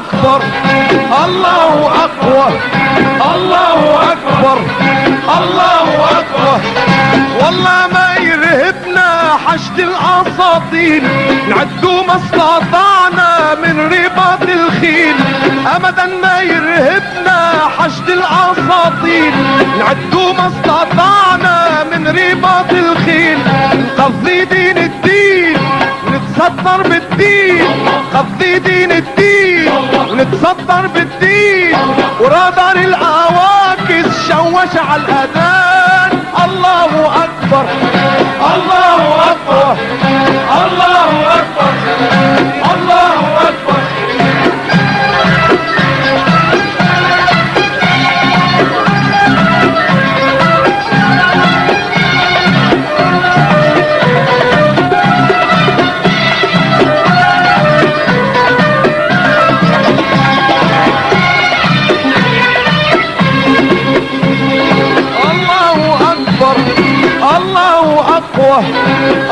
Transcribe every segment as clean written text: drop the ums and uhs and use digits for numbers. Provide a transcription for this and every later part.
اكبر الله اقوى الله اكبر الله اكبر. والله ما يرهبنا حشد الاساطيل نعدوا ما استطعنا من رباط الخيل. ابدا ما يرهبنا حشد الاساطيل نعدوا ما استطعنا من رباط الخيل. نقضي دين الدين نتصدر بالدين قضي دين الدين نتصدر بالدين. ورادار العواكس شوش على الاذان. الله اكبر الله اكبر الله اكبر الله اكبر.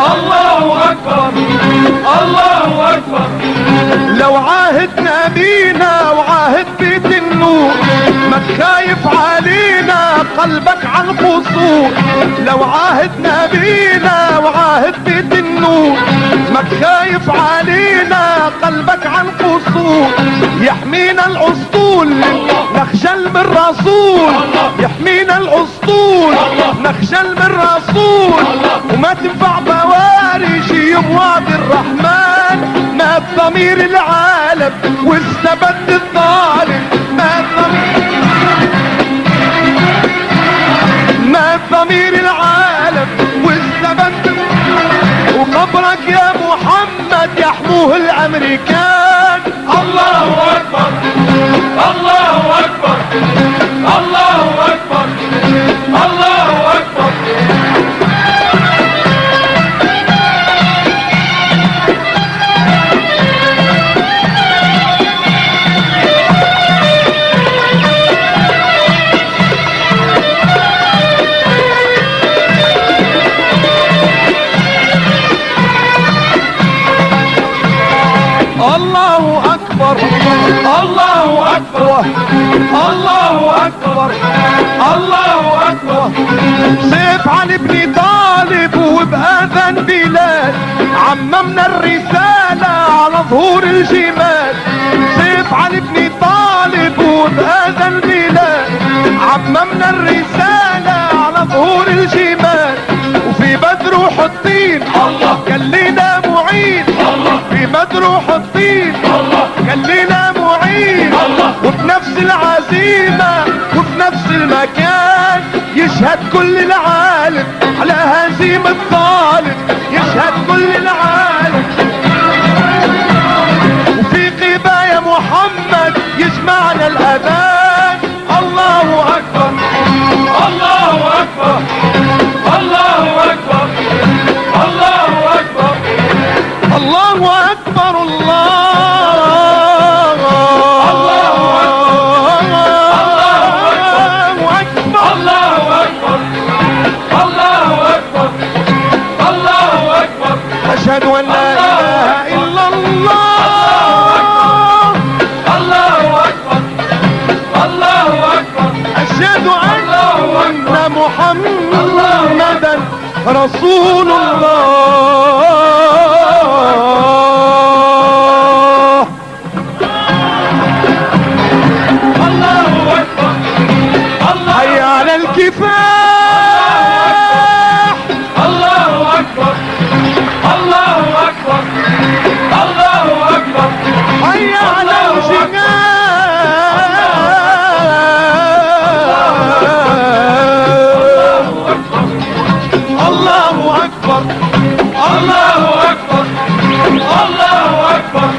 الله اكبر الله اكبر. لو عاهدنا بينا وعاهد بيت النور ما تخايف علينا قلبك عن قصور. لو عاهدنا بينا وعاهد بيت النور ما تخايف علينا قلبك عن قصور. يحمينا الاسطول نخجل من الرسول يحمينا الاسطول نخجل من الرسول. وما تنفع بوارش يوم وعد الرحمن. مات ضمير العالم واستبد الظالم. مات ضمير العالم واستبد. وقبرك يا محمد يحموه الامريكان. الله اكبر الله اكبر الله اكبر الله اكبر. الله اكبر الله اكبر الله اكبر الله اكبر. سيف علي بن طالب وباذان بلال عممنا الرسالة على ظهور الجمال. سيف علي بن طالب وباذان بلال عممنا الرسالة على ظهور الجمال. وفي بدر وحطين الله كان لنا معين. في بدر وحطين الله كان لنا معين. وبنفس العزيمة وفي نفس المكان يشهد كل العالم على هزيمة الظالم. يشهد كل العالم. وفي قبايا محمد يجمعنا الاذان. الله اكبر الله اكبر الله اكبر الله اكبر الله اكبر الله اكبر الله اكبر الله اكبر الله اكبر. اشهد ان لا اله الا الله. الله اكبر الله اكبر. اشهد ان محمدا رسول الله. الله اكبر الله. حي على الكفاح. الله اكبر الله اكبر الله اكبر. حي على الجهاد. الله اكبر الله اكبر الله اكبر.